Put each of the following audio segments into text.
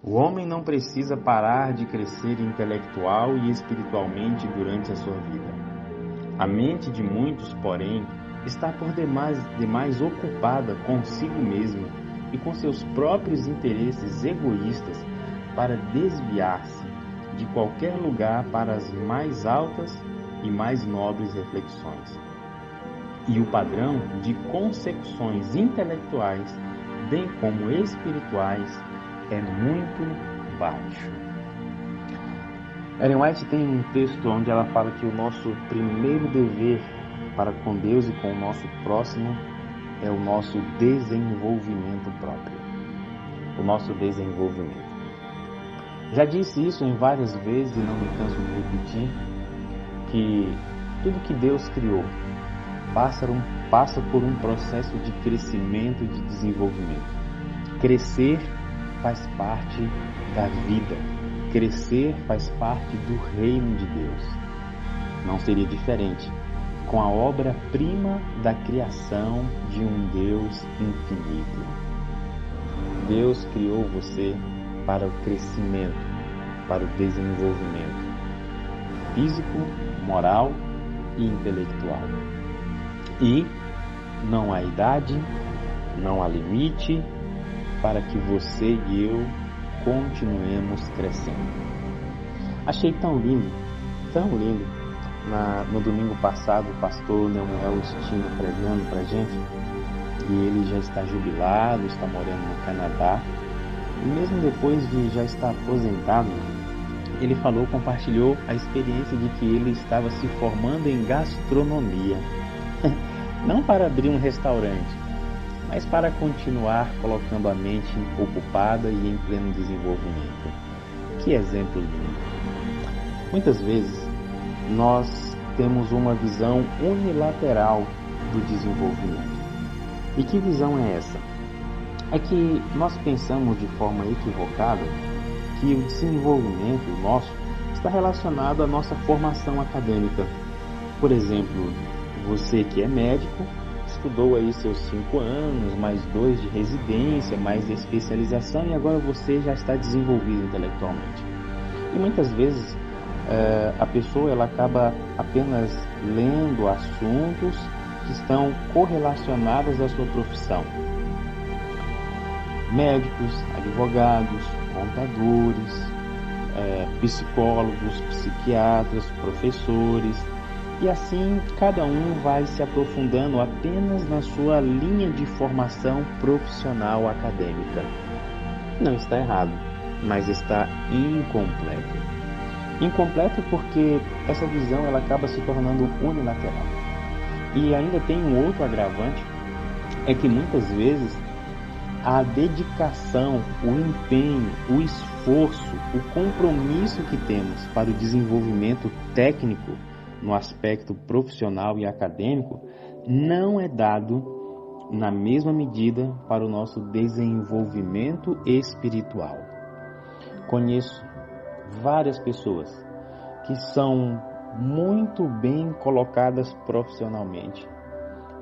O homem não precisa parar de crescer intelectual e espiritualmente durante a sua vida. A mente de muitos, porém, está por demais ocupada consigo mesma e com seus próprios interesses egoístas para desviar-se de qualquer lugar para as mais altas e mais nobres reflexões. E o padrão de consecuções intelectuais, bem como espirituais, é muito baixo. Ellen White tem um texto onde ela fala que o nosso primeiro dever para com Deus e com o nosso próximo é o nosso desenvolvimento próprio. O nosso desenvolvimento. Já disse isso em várias vezes e não me canso de repetir, que tudo que Deus criou passa por um processo de crescimento e de desenvolvimento. Crescer faz parte da vida. Crescer faz parte do reino de Deus. Não seria diferente com a obra-prima da criação de um Deus infinito. Deus criou você para o crescimento, para o desenvolvimento físico, moral e intelectual. E não há idade, não há limite para que você e eu continuemos crescendo. Achei tão lindo, no domingo passado o pastor Neumael Estino pregando pra gente, e ele já está jubilado, está morando no Canadá, e mesmo depois de já estar aposentado, ele compartilhou a experiência de que ele estava se formando em gastronomia, não para abrir um restaurante, mas para continuar colocando a mente ocupada e em pleno desenvolvimento. Que exemplo lindo! Muitas vezes nós temos uma visão unilateral do desenvolvimento. E que visão é essa? É que nós pensamos de forma equivocada que o desenvolvimento nosso está relacionado à nossa formação acadêmica. Por exemplo, você que é médico, estudou aí seus 5 anos, mais 2 de residência, mais de especialização, e agora você já está desenvolvido intelectualmente. E muitas vezes a pessoa ela acaba apenas lendo assuntos que estão correlacionados à sua profissão. Médicos, advogados, contadores, psicólogos, psiquiatras, professores, e assim cada um vai se aprofundando apenas na sua linha de formação profissional acadêmica. Não está errado, mas está incompleto. Incompleto porque essa visão ela acaba se tornando unilateral. E ainda tem um outro agravante, é que muitas vezes a dedicação, o empenho, o esforço, o compromisso que temos para o desenvolvimento técnico no aspecto profissional e acadêmico não é dado na mesma medida para o nosso desenvolvimento espiritual. Conheço várias pessoas que são muito bem colocadas profissionalmente,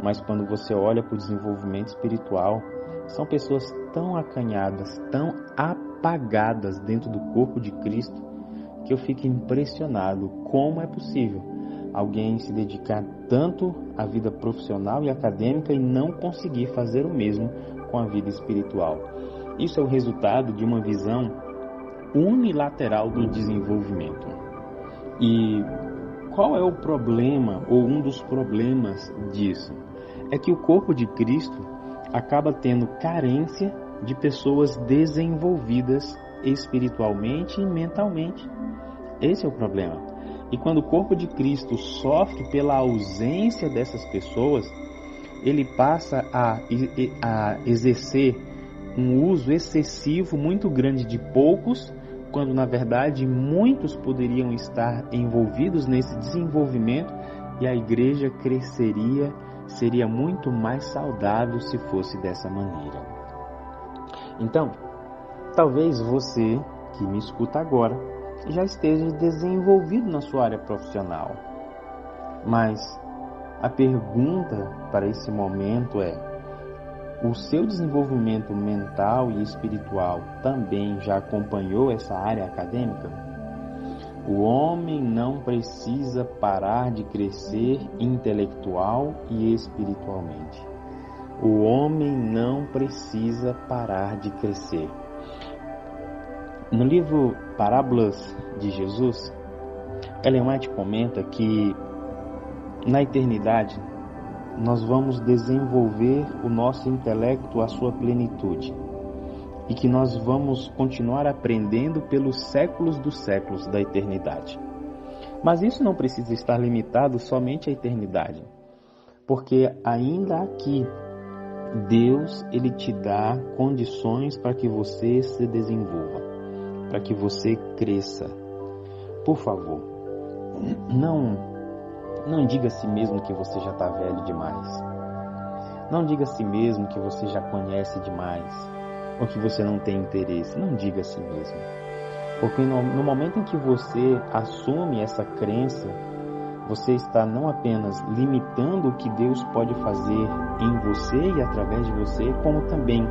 mas quando você olha para o desenvolvimento espiritual, são pessoas tão acanhadas, tão apagadas dentro do corpo de Cristo, que eu fico impressionado como é possível alguém se dedicar tanto à vida profissional e acadêmica e não conseguir fazer o mesmo com a vida espiritual. Isso é o resultado de uma visão unilateral do desenvolvimento. E qual é o problema, ou um dos problemas disso? É que o corpo de Cristo acaba tendo carência de pessoas desenvolvidas espiritualmente e mentalmente. Esse é o problema. E quando o corpo de Cristo sofre pela ausência dessas pessoas, ele passa a exercer um uso excessivo muito grande de poucos, quando na verdade muitos poderiam estar envolvidos nesse desenvolvimento e a igreja cresceria, seria muito mais saudável se fosse dessa maneira. Então, talvez você que me escuta agora já esteja desenvolvido na sua área profissional. Mas a pergunta para esse momento é: o seu desenvolvimento mental e espiritual também já acompanhou essa área acadêmica? O homem não precisa parar de crescer intelectual e espiritualmente. O homem não precisa parar de crescer. No livro Parábolas de Jesus, Ellen White comenta que na eternidade nós vamos desenvolver o nosso intelecto à sua plenitude e que nós vamos continuar aprendendo pelos séculos dos séculos da eternidade. Mas isso não precisa estar limitado somente à eternidade, porque ainda aqui Deus, Ele te dá condições para que você se desenvolva, para que você cresça. Por favor, não diga a si mesmo que você já está velho demais. Não diga a si mesmo que você já conhece demais, ou que você não tem interesse. Não diga a si mesmo. Porque no momento em que você assume essa crença, você está não apenas limitando o que Deus pode fazer em você e através de você, como também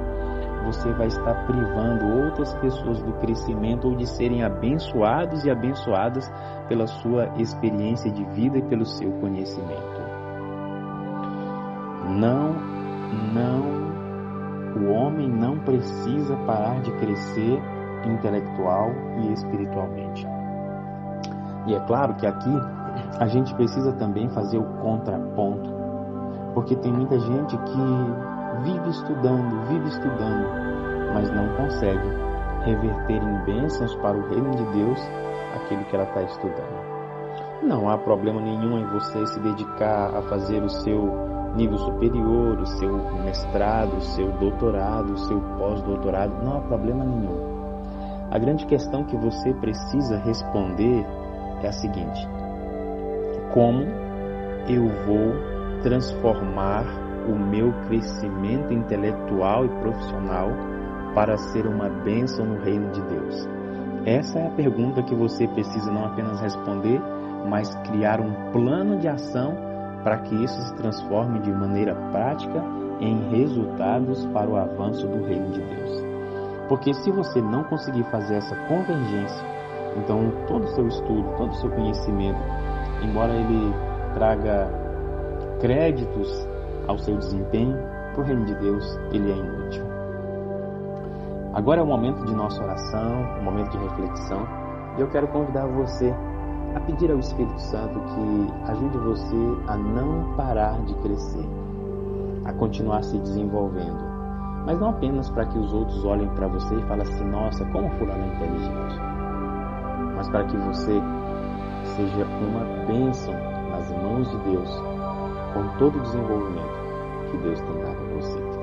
você vai estar privando outras pessoas do crescimento ou de serem abençoados e abençoadas pela sua experiência de vida e pelo seu conhecimento. O homem não precisa parar de crescer intelectual e espiritualmente. E é claro que aqui a gente precisa também fazer o contraponto, porque tem muita gente que vive estudando, mas não consegue reverter em bênçãos para o reino de Deus aquilo que ela está estudando. Não há problema nenhum em você se dedicar a fazer o seu nível superior, o seu mestrado, o seu doutorado, o seu pós-doutorado, não há problema nenhum. A grande questão que você precisa responder é a seguinte: como eu vou transformar o meu crescimento intelectual e profissional para ser uma bênção no reino de Deus? Essa é a pergunta que você precisa não apenas responder, mas criar um plano de ação para que isso se transforme de maneira prática em resultados para o avanço do reino de Deus. Porque se você não conseguir fazer essa convergência, então todo o seu estudo, todo o seu conhecimento, embora ele traga créditos ao seu desempenho, para o reino de Deus ele é inútil. Agora é o momento de nossa oração, o momento de reflexão, e eu quero convidar você a pedir ao Espírito Santo que ajude você a não parar de crescer, a continuar se desenvolvendo, mas não apenas para que os outros olhem para você e falem assim: nossa, como fulano é inteligente, mas para que você seja uma bênção nas mãos de Deus, com todo o desenvolvimento que Deus tem dado a você.